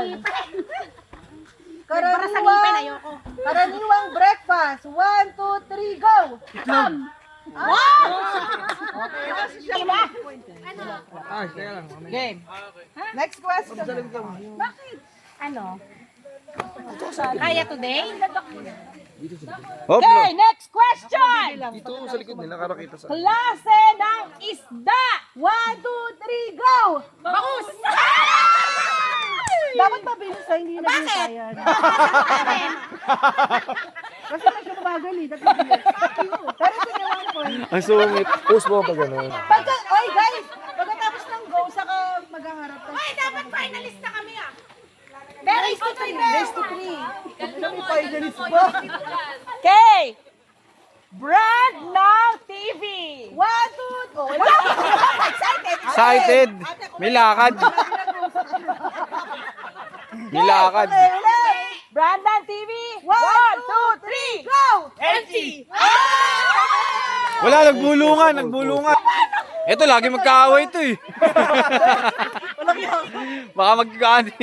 question. Para sa ngipin, ayoko. Karaniwang breakfast. 1, 2, 3, go! Itlog. Wow! Diba? Game. Next question. Bakit? Ano? Kaya today? Hop, Okay, next question! dito sa likod nila, karakita sa... Klase ng isda! 1, 2, 3, go! Bakus! Dapat mabilis ha, hindi na binitayan. Kasi medyo mabagal eh. Dapat mabilis. Pero sige, 1 point. Ang sungit. Push mo pa gano'n. Oy guys, pagkatapos ng go, saka maghaharap tayo. Ay, dapat finalist na kami ah! Race to 3, race to 3. Ano may finalist ba? Okay! Brand ng TV! 1, 2, oh, wala. Excited. Excited. May lakad. May lakad. Okay, ulit. Brand ng TV! 1, 2, 3, go! LG! Wala, nagbulungan, nagbulungan. Ito, lagi magkaaway ito eh. Baka magkakaani.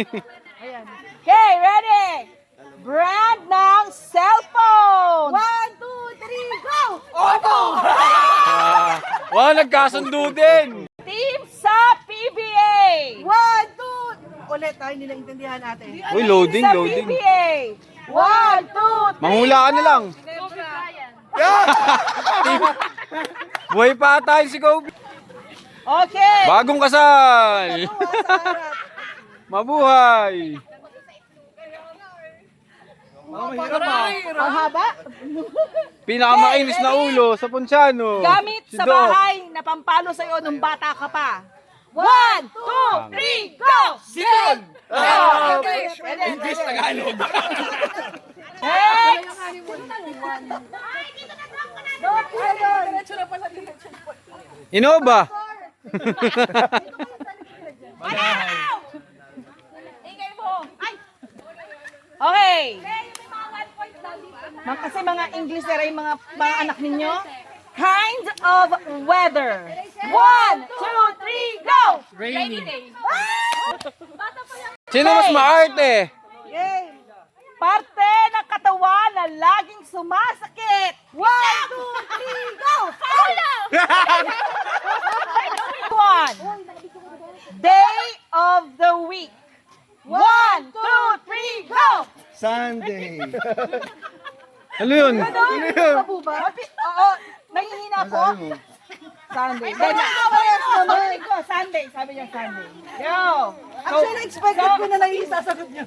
Okay, ready? Brand ng cellphone! 1, 2, 3, go! Wow, nagkasundo din. Team sa PBA! 1, 2, ulit ha, hindi lang intindihan natin. Uy, loading, Sa loading. PBA! 1, 2, 3! Manghula ka na lang. Buhay pa tayo si Kobe. Okay! Bagong kasal. Mabuhay. Ang haba? Pinakamainis na ulo sa Ponciano. Gamit Si sa Doc. bahay na pampalo sa'yo nung bata ka pa. 1, 2, 3, go! Silog. English, Tagalog. Next! Innova. Ingay mo! Ay! Okay! Kasi mga English na rin mga anak ninyo. Kind of weather. 1, 2, 3, go! Rainy day. Sino mas maarte? Game. Parte ng katawan na laging sumasakit. 1, 2, 3, go! One. Day of the week. 1, 2, 3, go! Sunday. Ano yun? Ano ba? Oo, nangihina po. Sunday. Sabi ko, Sunday. Sabi niya Sunday. Yo! Actually, expected ko na lang yung sasagot niyo.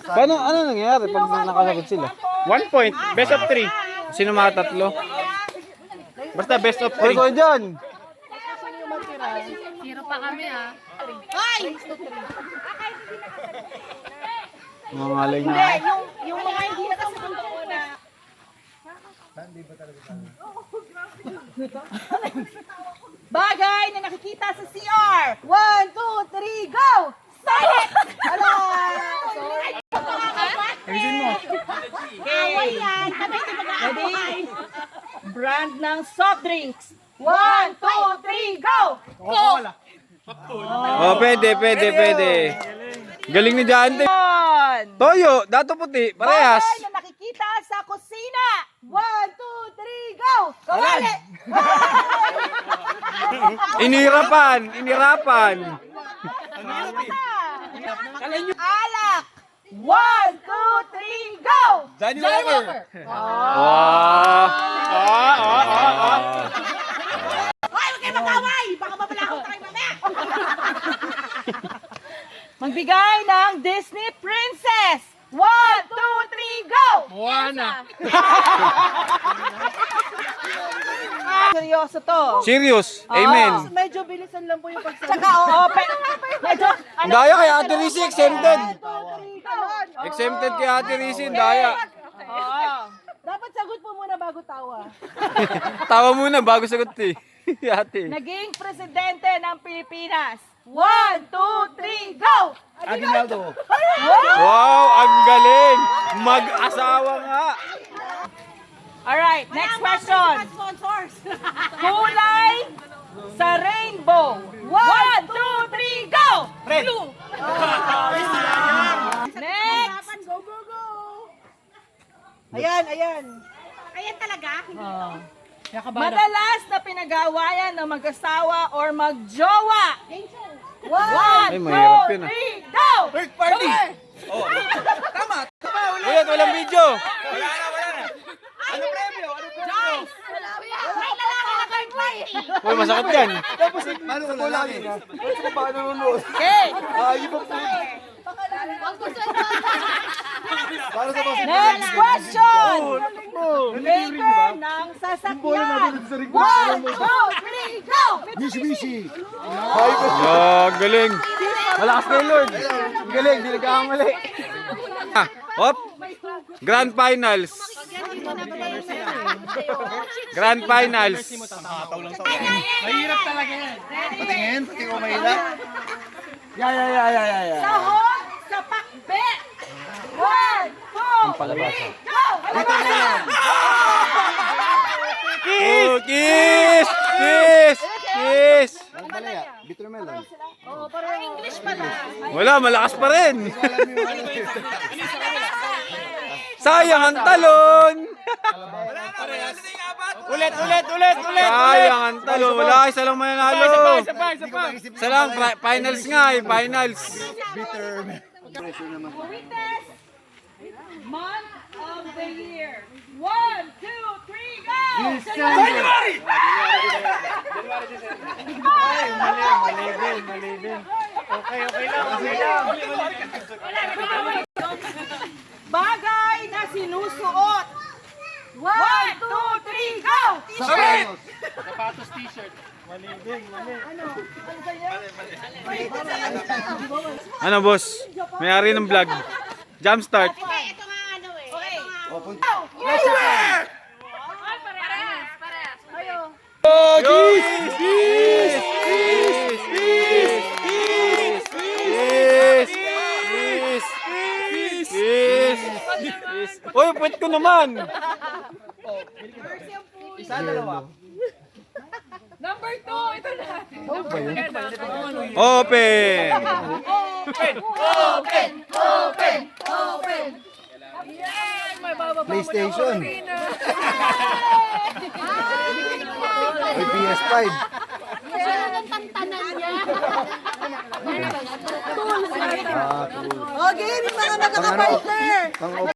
Paano, ano nangyayari pag nakasagot sila? 1 point. Best of 3. Sino mga tatlo? Basta best of Hoy, 3. ko dyan. Mangalay Hindi, na. yung mga hindi nakasagot ko na. Bagay na nakikita sa CR. 1, 2, 3, go! Silent! Ala! Ayusin mo. Away yan. Ready? Brand ng soft drinks. 1, 2, 3, go! Oh, pwede, pwede, pwede. Galing ni Jante. On! Toyo, dato puti, parehas. Bagay na nakikita sa kusina. 1, 2, 3, go! Kawali! Inirapan, inirapan. Alak! 1, 2, 3, go! Johnny Walker. Wow. Hoy, huwag kayo mag-away! Baka mabalakaw tayo mamaya! Magbigay ng Disney Princess! 1, 2, 3, go! Moana. Seryoso to. Serious, amen. Medyo bilisan lang po yung pagsagot. Tsaka, oo, medyo, ano, Daya kay Ate Rizzy, exempted. 1, 2, 3, come on! Exempted kay Ate Rizzy, daya. Oo. Dapat sagot po muna bago tawa. Tawa muna bago sagot eh. Ate. Naging presidente ng Pilipinas. 1, 2, 3, go! Aguinaldo. Wow, ang galing. Mag-asawa nga. Alright, next question. Kulay sa rainbow. 1, 2, 3, go! Red. Blue. Ayan, ayan. Ayan talaga? Madalas na pinag-aawayan ng mag-asawa or mag-jowa. One, Ay, mahirap two, yun, ah. three, go! Third party! Ulit, walang video. Ano premyo? Ano premyo? Joyce! May lalaki na third party! Uy, masakit yan. Paano ko lalaki? Paano nunod? Okay, Ay, iba po. Para sa mga next question. Maker ng sasakyan. One, two, three, go! Mitsubishi. Oh, galing. Malakas kayo, Lord. Galing, di nagkakamali. Ah, hop. Grand Finals. Grand Finals. Mahirap talaga yan. Patingin? Patingin ko mahirap? Yeah. Sahog sa pakbe. One, two, three, go! Oh, kiss! Kiss! Kiss! Ang palaya, bitter melon. English pala. Wala, malakas pa rin. Sayang ang talon. Ulit! Sayang ang talon. Wala, isa lang mananalo. Isa lang, finals nga eh, finals. Bitter Witness, month of the year. One, two, three, go! Mali din. Okay lang. Bagay na sinusuot. One, two, three, go! Sapatos t-shirt. Mali din. Ano boss? May-ari ng vlog. Jumpstart. Ito nga ano eh. Okay. Parehas. Oh, kiss! Kiss! Kiss! Kiss! Kiss! Kiss! Kiss! Kiss! Uy, puwet ko naman! Isa, dalawa. Number two, ito na. Open! PlayStation. May PS5. Siya ang tantanan niya. Okay, mga magkakapartner.